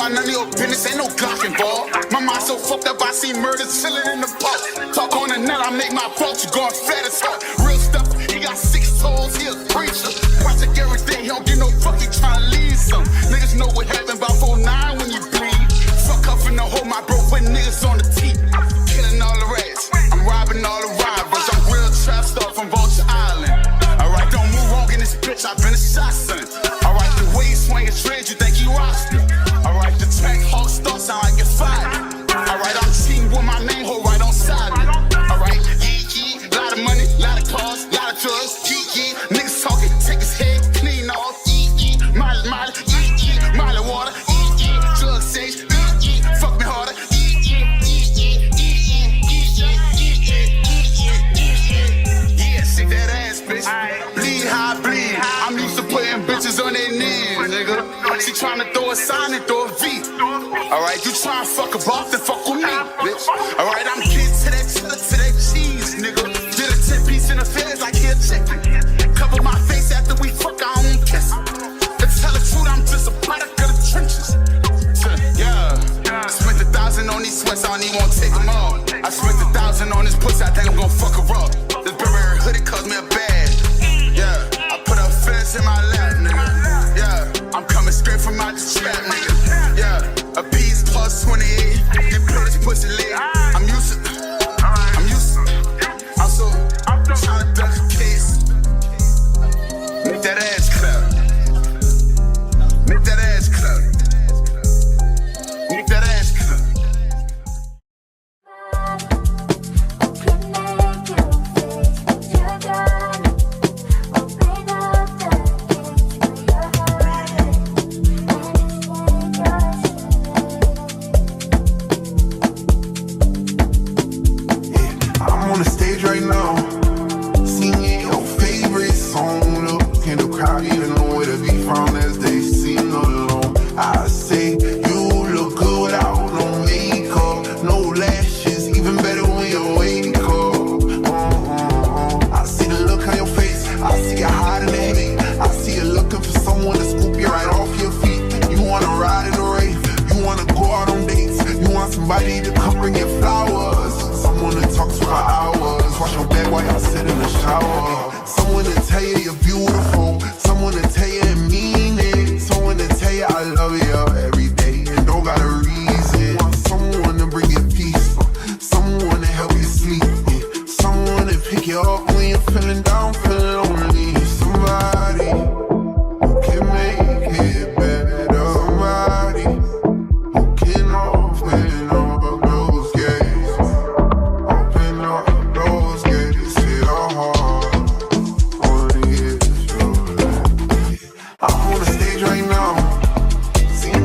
mind none of your business, ain't no Glock involved. My mind so fucked up, I see murder chilling in the park. Talk on the net, I make my approach, you going flat as fuck. Real stuff, he got 6 toes, he a preacher. Project every day, he don't get no fuck, he tryna lead some. Niggas know what happened about 4-9 when you bleed. Fuck up in the hole, my bro, put niggas on the teeth. Killing all the rats, I'm robbing all the robbers. I'm real trap star from Vulture Island. Alright, don't move wrong in this bitch, I've been a shot son. Alright, the way you swing a trade, you think you roster. Alright, the track hawk start sound like it's fired. Alright, I'm cheating with my name, hold right on side. Alright, yee, lot of money, lot of cars, lot of drugs, yee, niggas talking, take his head clean off, yee, molly, molly water, yee, drug sage, yee, fuck me harder, yeah, shake that ass, bitch, bleed how I bleed, I'm used to putting bitches on their knees, nigga, she tryna throw a sign and throw a V, alright, you tryna fuck a boss, then fuck with me, bitch, alright, I'm kid to that cheese, nigga, did a 10-piece in the feds like he a chicken, cover my face after we fuck, I don't kiss him, to tell the truth, I'm just a product of the trenches, yeah, spent 1,000 on these sweats, I don't even wanna take them off, I spent 1,000 on this pussy, I think I'm gonna fuck her up, this Burberry hoodie cost me a bag, yeah, I put a fence in my lap, nigga, yeah, I'm coming straight from out the trap, nigga, yeah, a piece plus 28, you put this pussy lit, I'm used to, I'm so, tryna duck the case, make that ass clap, make that ass clap, make that ass clap. I'm on the stage right now, singing your favorite song. Look, can the crowd even know where to be found as they sing along? I say you look good without no makeup, no lashes, even better when you wake up. I see the look on your face, I see you hiding the hate, I see you looking for someone to scoop you right off your feet. You wanna ride in the rave, you wanna go out on dates, you want somebody to come bring you flowers, someone to talk to for hours, wash your back while y'all sit in the shower, someone to tell you you're beautiful, someone to tell you and mean it, someone to tell you I love you every day and don't got a reason. Want someone to bring you peace, someone to help you sleep, someone to pick you up when you're feeling down, feeling lonely, somebody who can make it better, somebody who can open up those gates, open up those gates to your heart. Wanna get your life. I'm on the stage right now, singing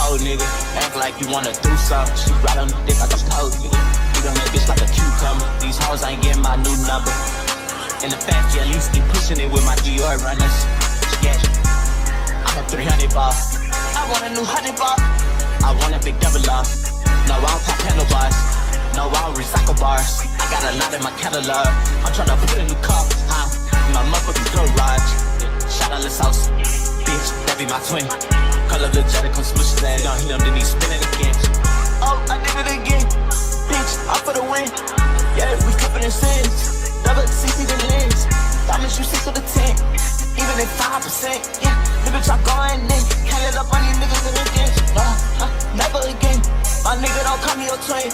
pole, nigga. Act like you wanna do something. She ride on the dick like a pole, nigga. You done that bitch like a cucumber. These hoes ain't getting my new number. In the factory, at least keep pushing it with my Dior runners. Yeah, I'm a 300 ball. I want a new 100 ball. I want a big double R. No, I don't pop handlebars. No, I don't recycle bars. I got a lot in my catalog. I'm tryna put a new car, my motherfucking garage. Shout out Lil Sauce, bitch, that be my twin. Call up the jet and come smush his ass. Don't hit him, then he spin it again. Oh, I did it again. Bitch, I'm for the win. Yeah, we covered in sins. Double CC the lens. Diamonds you 6 to the 10. Even at 5%. Yeah, the bitch I'm going in. Can't let up on these niggas again. Never again. My nigga don't call me your twin.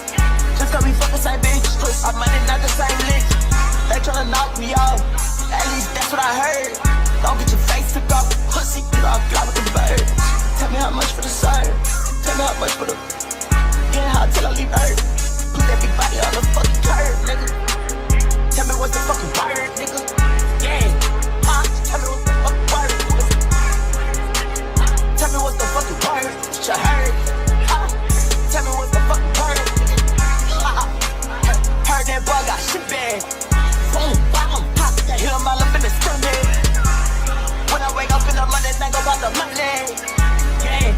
Just cause we fucking same bitch. Our money not the same list. They tryna knock me off. At least that's what I heard. Don't get your face took off. Pussy, you know I'm fly with the bird. Tell me how much for the serve. Tell me how much for the. Getting hot till I leave Earth. Put that big body on the fucking curb, nigga. Tell me what's the fucking word, nigga. Yeah. Tell me what's the fucking word, nigga. Tell me what's the fucking word. What you heard? Tell me what's the fucking word, nigga. Heard that boy got shit bad. Boom, bam, pop that. Hit him all up in the stomach. When I wake up in the morning, think about the money. Yeah.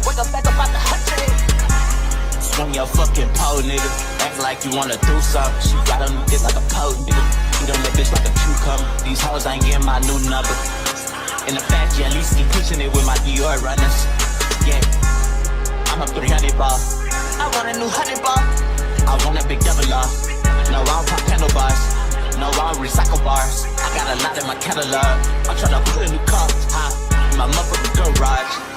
Wake up, think about the 100. Swing your fucking pole, nigga. Act like you wanna do something. She got on the dick like a pole, nigga. Eat on that bitch like a cucumber. These hoes ain't getting my new number. In the factory, at least keep pushing it with my Dior runners. Yeah, I'm a 300 ball. I want a new 100 ball. I want a big double R. No, I don't pop handlebars. No, I don't recycle bars. I got a lot in my catalog. I'm tryna put a new car, my motherfucking garage.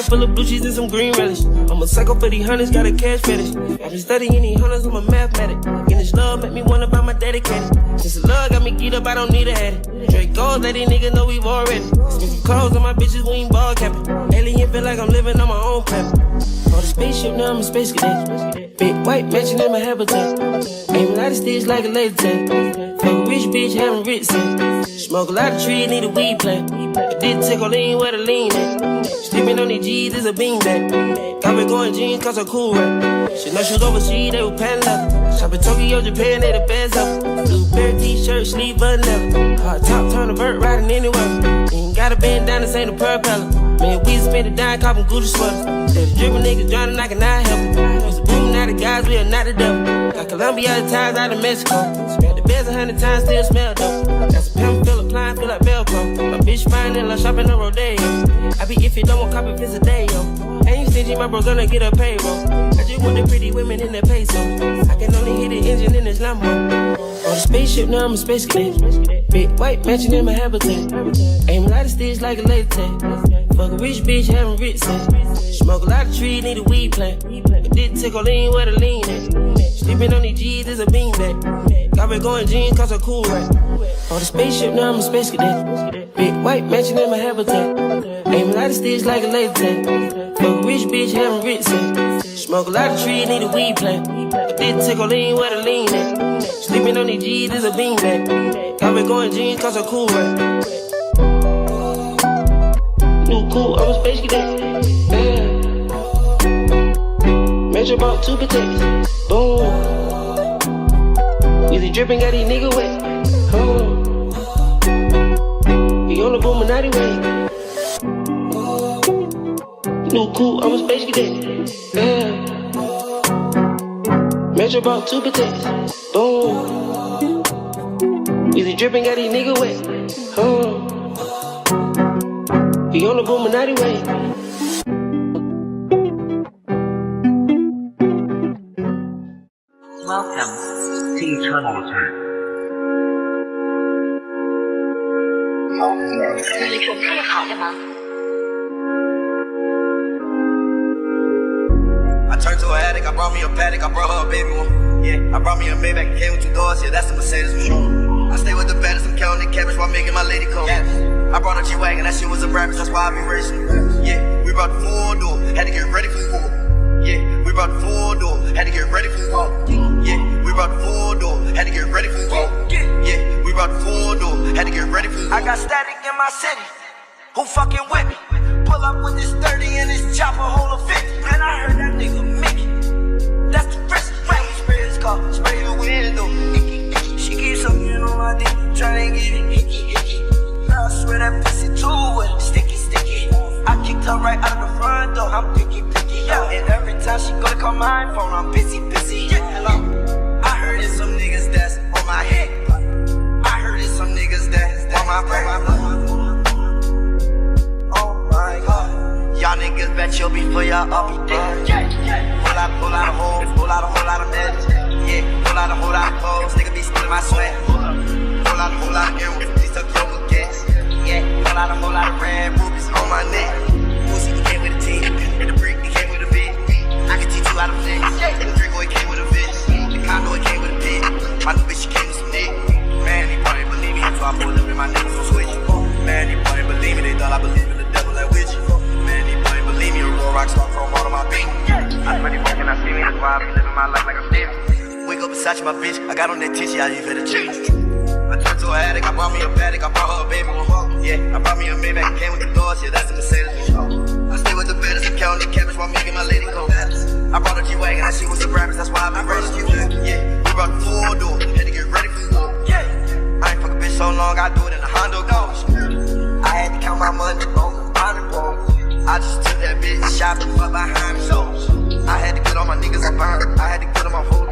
Full of blue cheese and some green relish. I'm a psycho for these hunters, got a cash fetish. I've been studying these hunters, I'm a mathematic. In this love, make me wanna buy my dedicated. Since the love got me geeked up, I don't need a head. Drake gold, let these niggas know we've already. Spend some clothes on my bitches, we ain't ball capping. Alien feel like I'm living on my own planet. On the spaceship, now I'm a space cadet. Big white mansion in my habitat. Aim a lot of sticks like a laser tag. Fuck a rich bitch, having rich sex. Smoke a lot of trees, need a weed plant. I did take a lean where the lean at. Sleeping on these G's is a beanbag. Got me going jeans cause I'm cool, right? She know she was overseas, they were pan leather. Shop in Tokyo, Japan, they the best of. Blueberry t-shirt, sleeve button leather. Hard top, turn a vert, riding anywhere. Ain't got a band down, this ain't a propeller. Man, we spend a dime, copping Gucci sweaters. There's dripping niggas drowning, I cannot help it. Used to boom, now the guys, we are not the devil. Got Colombia ties out of Mexico. Spent the best 100 times, still smell dope. Got some pimp, feel applying, feel like Velcro. My bitch fine and love shopping on Rodeo. I be if you don't want copy, piss a day, yo. Ain't stingy, my bro gonna get a payroll. I just want the pretty women in the peso. I can only hit the engine in this Lambo. On the spaceship, now I'm a space cadet. Big white mansion in my habitat. Aim a lot of sticks like a laser tag. Fuck a rich bitch, having rich sex. Smoke a lot of trees, need a weed plant. I did take a lean where the lean at. Sleeping on these G's is a beanbag. Got me going jeans cause I'm cool, right? On the spaceship, now I'm a space cadet. Big white mansion in my habitat. Aim a lot of sticks like a laser tag. Fuck a rich bitch, having rich sex. Smoke a lot of trees, need a weed plant. I did take a lean where the lean at. Sleeping on these G's is a beanbag. Got me going jeans cause I'm cool, right? New cool, I'm a space cadet. Yeah. Metro bought 2 potatoes. Boom. Weezy dripping, got these niggas wet. We on the Illuminati way. New cool, I'm a space cadet. Metro bought 2 potatoes. Boom. Weezy dripping, got these niggas wet. We on the Illuminati way. Welcome to eternity. I turned to an addict, I brought me a paddock, I brought her a baby one. Yeah, I brought me a Maybach, came with 2 doors, yeah, that's the Mercedes one. I stay with the baddest, I'm counting the cabbage while making my lady come. I brought a G-Wagon, that shit was a rabbit, that's why I be racing. Yeah, we brought the 4-door, had to get ready for war. Yeah, we brought the 4-door, had to get ready for war. Yeah, we brought the 4-door, had to get ready for war. Yeah, we brought the 4-door, had to get ready for war. I got static in my city, who fucking with me? Pull up with this 30 and this chopper hold a 50. Man, I heard that nigga Mickey, that's the risk. When we spray his car, spray the window. She keeps something on my dick, tryna get it hickey. I swear that pussy too wet, sticky. I kicked her right out of the front door, I'm picky, yeah. And every time she go to call my phone, I'm busy, yeah. Hello. I heard it's some niggas that's on my head. I heard it's some niggas that's on my brain. Oh my God. Y'all niggas bet you'll be for y'all up, be dead. Pull out a hole, pull out a whole lot of meds. Yeah, pull out a whole lot of clothes, nigga be stealing my sweat. Pull out a whole lot of earrings, please tuck your gas. Yeah, pull out a whole lot of red rubies on my neck. Pussy, he came with a team, and the brick, he came with a bit. I can teach you how to flex. The Draco, he came with a bitch. The condo, he came with a pit. My new bitch, she came with some dick. Man, they probably believe me, so I pull up and my niggas gon' switch. Man, they probably believe me, they thought I believe in the devil like witch. Man, they probably believe me, a real rock star from all of my beat. I swear they fucking, I see me, that's why I be living my life like I'm Stevie. Wake up beside my bitch, I got on that tissue, I leave her to change. I turned to an addict, I brought me a paddock, I brought her a baby one. Yeah, I brought me a Maybach, came with the doors, yeah, that's the Mercedes one. I stay with the baddest, I'm counting the cabbage while making my lady come. I brought a G-Wagon, that shit was a rabbit, that's why I be racing. Yeah, we brought the 4-door, had to get ready for war. Yeah, I ain't fuck a bitch so long, I do it in a Honda Ghost. I had to count my money on the bottom pole. I just took that bitch shopping, fuck behind the shows. I had to get all my niggas up behind, I had to get them on hold.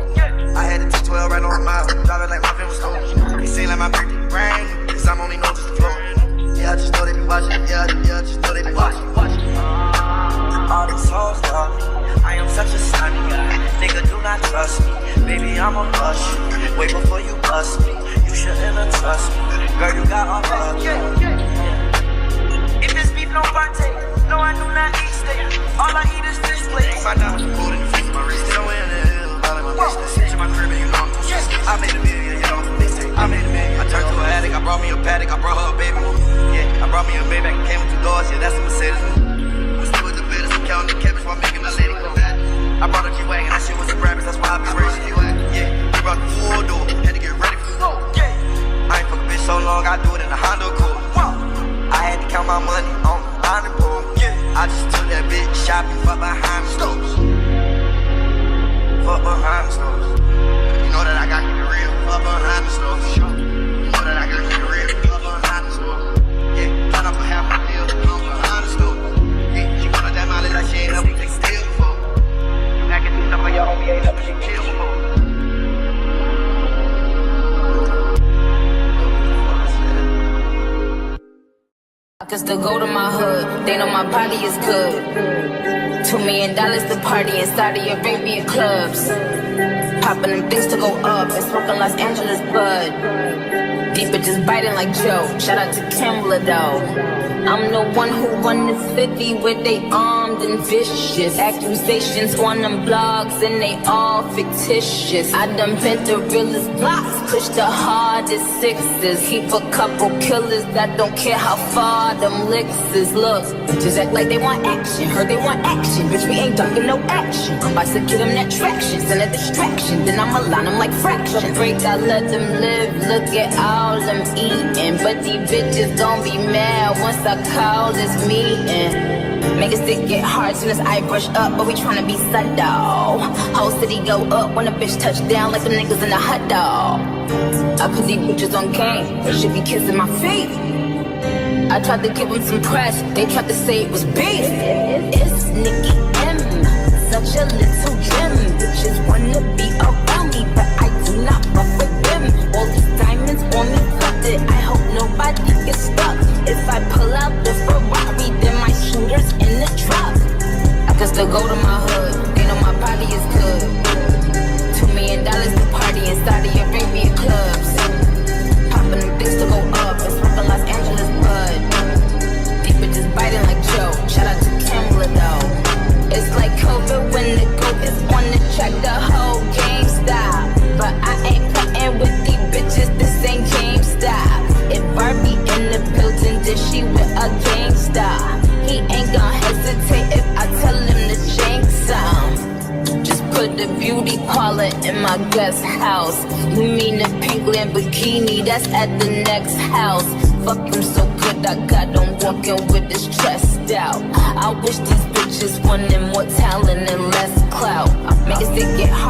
I had to take 12 right on the mile, drive it like my film was told. They say like my birthday brand new, cause I'm only known just to flow. Yeah, I just know they be watching, yeah, I just know they be watching. All these hoes love me, I am such a sunny guy. Nigga, do not trust me, baby, I'ma bust you. Wait before you bust me, you shouldn't have trust me. Girl, you got all love. If it's beef, no partake, no, I do not eat steak. All I eat is fish plates. My diamonds are cold in the face, my wrist still in the hill. All in my bitch, that's it to my crib, and you know I'm consistent. I made a million, you know I'm mixtape. I made a million. I turned to an addict, I brought me a paddock, I brought her a baby one. Yeah, I brought me a Maybach, came with 2 doors, yeah, that's the Mercedes one. I stay with the baddest, I'm counting the cabbage while making my lady come. I brought a G-Wagon, that shit was a rabbit, that's why I be racing. Yeah, we brought the 4-door, had to get ready for war. I ain't fuck a bitch so long, I do it in a Honda Accord. I had to count my money on the bottom pole. I just took that bitch shopping, fuck behind the stores. Fuck behind the stores. You know that I got to keep it real, fuck behind the stores. You know that I got to keep it real, fuck behind the stores. Yeah, turn up a half my deal, fuck behind the stores. Yeah, she wanna that mileage like she ain't never take steal before. You acting too tough like your homie ain't never she kill before. Cause to go to my hood, they know my body is good. $2 million the party in Saudi Arabian clubs. Popping them things to go up and smoking Los Angeles bud. Deep bitches biting like Joe. Shout out to Kimbler though. I'm the one who run the city where they armed and vicious. Accusations on them blogs and they all fictitious. I done bent the realest blocks, push the hardest sixes. Keep a couple killers that don't care how far them licks is. Look, just act like they want action. Heard they want action, bitch, we ain't ducking no action. I'm about to give them that traction, send a distraction. Then I'ma line them like fractions. Break, I let them live, look at all all I'm eating. But these bitches gon' be mad once I call this meeting. Make it stick get hard soon as I brush up, but we tryna be subtle. Whole city go up when a bitch touch down like them niggas in a hot dog. I put these bitches on game, they should be kissing my feet. I tried to give them some press, they tried to say it was beef. It's Nicki M, such a little gem. Bitches wanna be around me, but I do not fuck with them. All these diamonds on me, fucked it. I hope nobody gets stuck. If I pull out the Ferrari, then my shooters in the truck. I can still go to my hood, they know my body is good. $2 million to party inside of your Arabian clubs. Popping them things to go up, it's fucking Los Angeles bud. These bitches biting like Joe, shout out to Kimberly though. It's like COVID when the goat is on the track, the whole game stop. But I ain't playing with these bitches, this ain't game stop. If Barbie in the building, then she with a gangsta. He ain't gon' hesitate if I tell him to change some. Just put the beauty parlor in my guest house. You mean the pink Lamborghini that's at the next house? Fuck him so good, I got him walking with his chest out. I wish these bitches wanted more talent and less clout. Make it stick get hard.